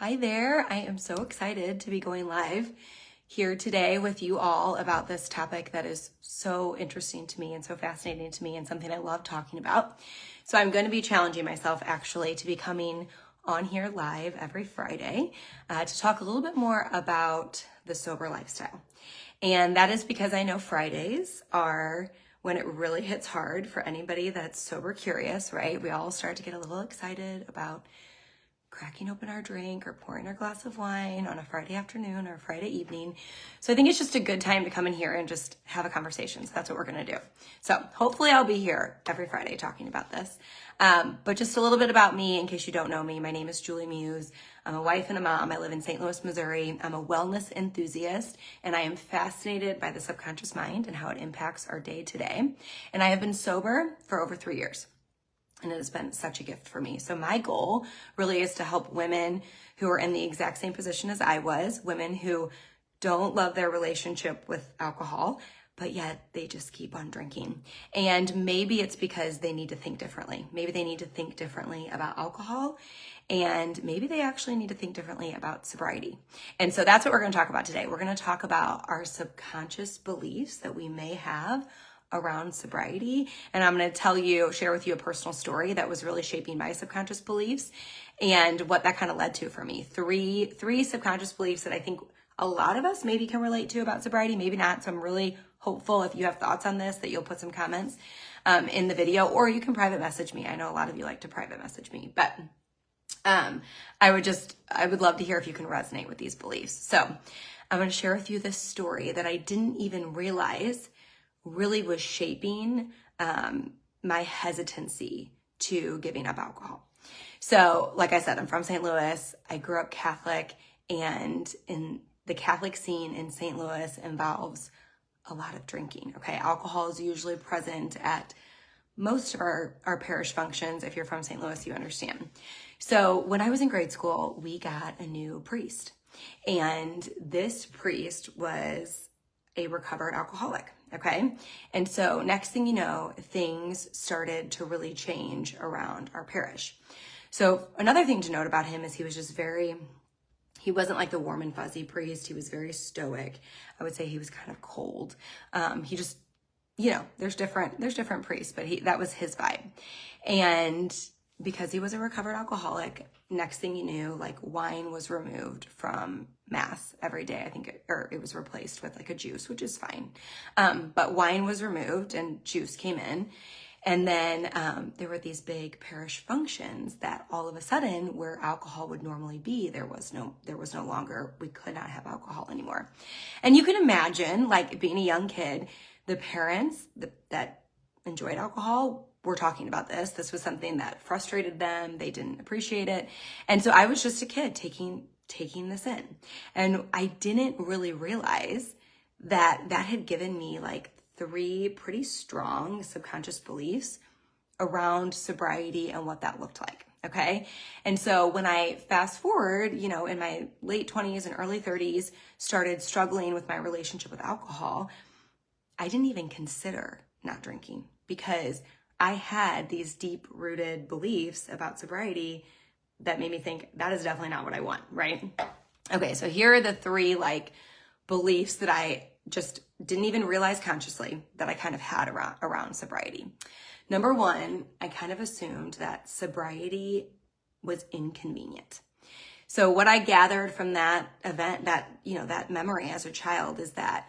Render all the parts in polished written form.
Hi there. I am so excited to be going live here today with you all about this topic that is so interesting to me and so fascinating to me and something I love talking about. So I'm going to be challenging myself actually to be coming on here live every Friday to talk a little bit more about the sober lifestyle. And that is because I know Fridays are when it really hits hard for anybody that's sober curious, right? We all start to get a little excited about cracking open our drink or pouring our glass of wine on a Friday afternoon or a Friday evening. So I think it's just a good time to come in here and just have a conversation. So that's what we're going to do. So hopefully I'll be here every Friday talking about this. But just a little bit about me in case you don't know me. My name is Julie Muse. I'm a wife and a mom. I live in St. Louis, Missouri. I'm a wellness enthusiast, and I am fascinated by the subconscious mind and how it impacts our day to day. And I have been sober for over 3 years. And it has been such a gift for me. So my goal really is to help women who are in the exact same position as I was, women who don't love their relationship with alcohol, but yet they just keep on drinking. And maybe it's because they need to think differently. Maybe they need to think differently about alcohol, and maybe they actually need to think differently about sobriety. And so that's what we're going to talk about today. We're going to talk about our subconscious beliefs that we may have around sobriety. And I'm going to share with you a personal story that was really shaping my subconscious beliefs and what that kind of led to for me. Three subconscious beliefs that I think a lot of us maybe can relate to about sobriety, maybe not. So I'm really hopeful if you have thoughts on this that you'll put some comments in the video, or you can private message me. I know a lot of you like to private message me, but I would love to hear if you can resonate with these beliefs. So I'm going to share with you this story that I didn't even realize really was shaping my hesitancy to giving up alcohol. So like I said, I'm from St. Louis. I grew up Catholic, and in the Catholic scene in St. Louis involves a lot of drinking. Okay, alcohol is usually present at most of our parish functions. If you're from St. Louis, you understand. So when I was in grade school, we got a new priest, and this priest was a recovered alcoholic. Okay. And so next thing you know, things started to really change around our parish. So another thing to note about him is he wasn't like the warm and fuzzy priest. He was very stoic. I would say he was kind of cold. He just, there's different priests, but that was his vibe. And because he was a recovered alcoholic, next thing you knew, like wine was removed from mass every day. I think it was replaced with like a juice, which is fine. But wine was removed and juice came in. And then there were these big parish functions that all of a sudden, where alcohol would normally be, there was no longer, we could not have alcohol anymore. And you can imagine, like being a young kid, the parents that enjoyed alcohol were talking about this. This was something that frustrated them. They didn't appreciate it. And so I was just a kid taking this in. And I didn't really realize that had given me like 3 pretty strong subconscious beliefs around sobriety and what that looked like. Okay. And so when I fast forward, in my late 20s and early 30s, started struggling with my relationship with alcohol, I didn't even consider not drinking because I had these deep-rooted beliefs about sobriety that made me think that is definitely not what I want, right? Okay, so here are the 3 beliefs that I just didn't even realize consciously that I kind of had around sobriety. Number 1, I kind of assumed that sobriety was inconvenient. So what I gathered from that event, that memory as a child, is that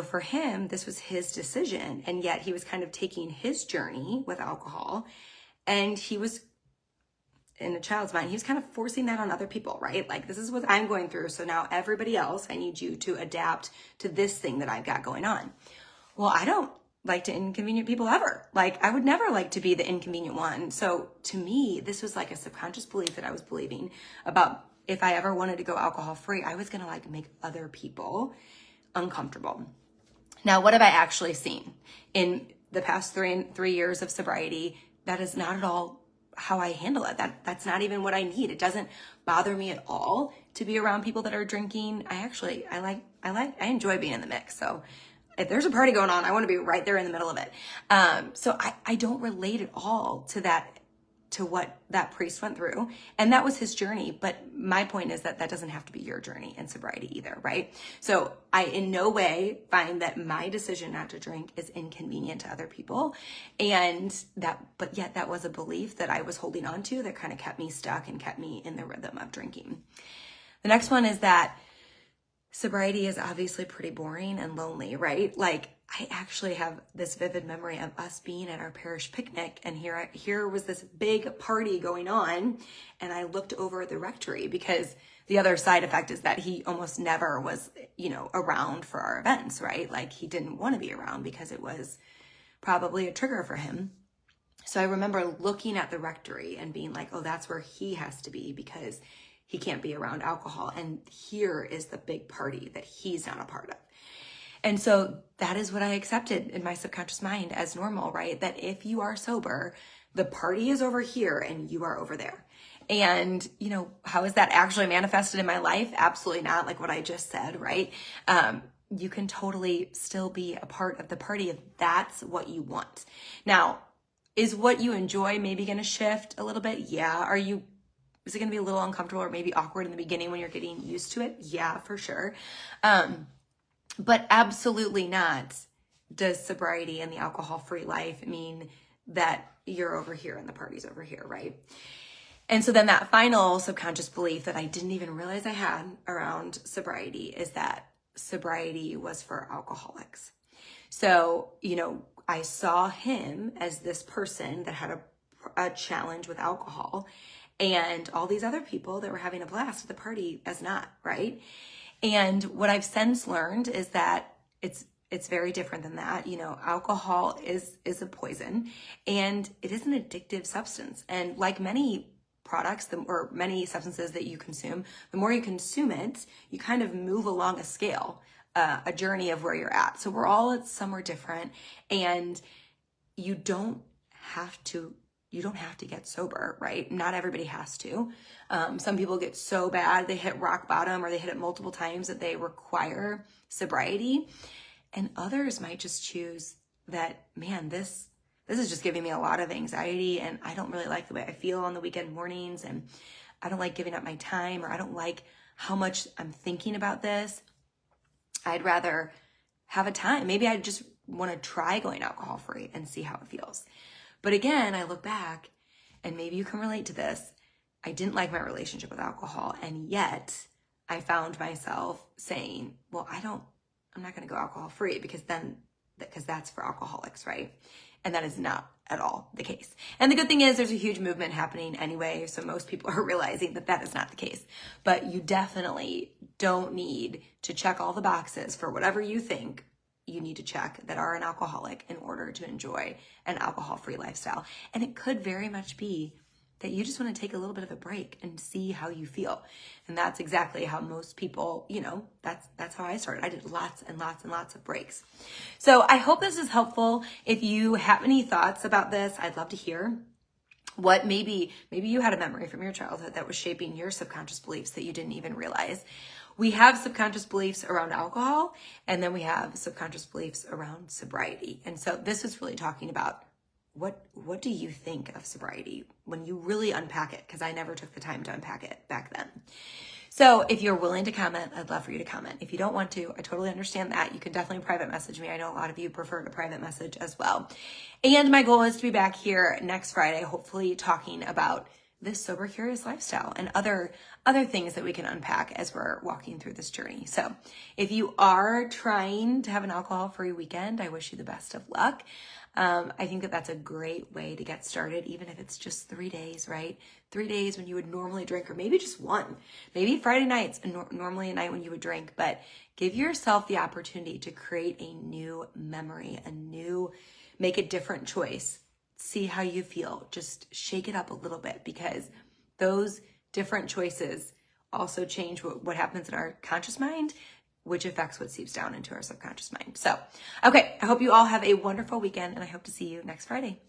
for him, this was his decision. And yet he was kind of taking his journey with alcohol, and he was, in a child's mind, he was kind of forcing that on other people, right? Like, this is what I'm going through. So now everybody else, I need you to adapt to this thing that I've got going on. Well, I don't like to inconvenient people ever. Like, I would never like to be the inconvenient one. So to me, this was like a subconscious belief that I was believing about if I ever wanted to go alcohol free, I was going to make other people uncomfortable. Now, what have I actually seen in the past 3 years of sobriety? That is not at all how I handle it. That's not even what I need. It doesn't bother me at all to be around people that are drinking. I enjoy being in the mix. So if there's a party going on, I want to be right there in the middle of it. So I don't relate at all to that to what that priest went through. And that was his journey. But my point is that that doesn't have to be your journey in sobriety either, right? So I in no way find that my decision not to drink is inconvenient to other people. But yet that was a belief that I was holding on to that kind of kept me stuck and kept me in the rhythm of drinking. The next one is that sobriety is obviously pretty boring and lonely, right? Like, I actually have this vivid memory of us being at our parish picnic, and here was this big party going on, and I looked over at the rectory, because the other side effect is that he almost never was, around for our events, right? Like, he didn't want to be around because it was probably a trigger for him. So I remember looking at the rectory and being like, oh, that's where he has to be because he can't be around alcohol. And here is the big party that he's not a part of. And so that is what I accepted in my subconscious mind as normal, right? That if you are sober, the party is over here and you are over there. And, how is that actually manifested in my life? Absolutely not, like what I just said, right? You can totally still be a part of the party if that's what you want. Now, is what you enjoy maybe going to shift a little bit? Yeah. Is it going to be a little uncomfortable or maybe awkward in the beginning when you're getting used to it? Yeah, for sure. But absolutely not does sobriety and the alcohol-free life mean that you're over here and the party's over here, right? And so then that final subconscious belief that I didn't even realize I had around sobriety is that sobriety was for alcoholics. So, I saw him as this person that had a challenge with alcohol, and all these other people that were having a blast at the party as not, right? And what I've since learned is that it's very different than that. Alcohol is a poison, and it is an addictive substance. And like many products or many substances that you consume, the more you consume it, you kind of move along a scale, a journey of where you're at. So we're all at somewhere different, and you don't have to get sober, right? Not everybody has to. Some people get so bad, they hit rock bottom, or they hit it multiple times that they require sobriety. And others might just choose that, man, this is just giving me a lot of anxiety, and I don't really like the way I feel on the weekend mornings, and I don't like giving up my time, or I don't like how much I'm thinking about this. I'd rather have a time. Maybe I just want to try going alcohol free and see how it feels. But again, I look back, and maybe you can relate to this. I didn't like my relationship with alcohol, and yet I found myself saying, well, I'm not going to go alcohol free because that's for alcoholics, right? And that is not at all the case. And the good thing is there's a huge movement happening anyway, so most people are realizing that is not the case. But you definitely don't need to check all the boxes for whatever you think you need to check that are an alcoholic in order to enjoy an alcohol-free lifestyle. And it could very much be that you just want to take a little bit of a break and see how you feel. And that's exactly how most people, that's how I started. I did lots and lots and lots of breaks. So I hope this is helpful. If you have any thoughts about this, I'd love to hear. What maybe you had a memory from your childhood that was shaping your subconscious beliefs that you didn't even realize. We have subconscious beliefs around alcohol, and then we have subconscious beliefs around sobriety. And so this is really talking about what do you think of sobriety when you really unpack it? Because I never took the time to unpack it back then. So if you're willing to comment, I'd love for you to comment. If you don't want to, I totally understand that. You can definitely private message me. I know a lot of you prefer to private message as well. And my goal is to be back here next Friday, hopefully talking about this sober curious lifestyle and other things that we can unpack as we're walking through this journey. So if you are trying to have an alcohol-free weekend, I wish you the best of luck. I think that's a great way to get started, even if it's just 3 days, right? 3 days when you would normally drink, or maybe just one, maybe Friday nights, normally a night when you would drink, but give yourself the opportunity to create a new memory, make a different choice. See how you feel. Just shake it up a little bit, because those different choices also change what happens in our conscious mind, which affects what seeps down into our subconscious mind. So, okay, I hope you all have a wonderful weekend, and I hope to see you next Friday.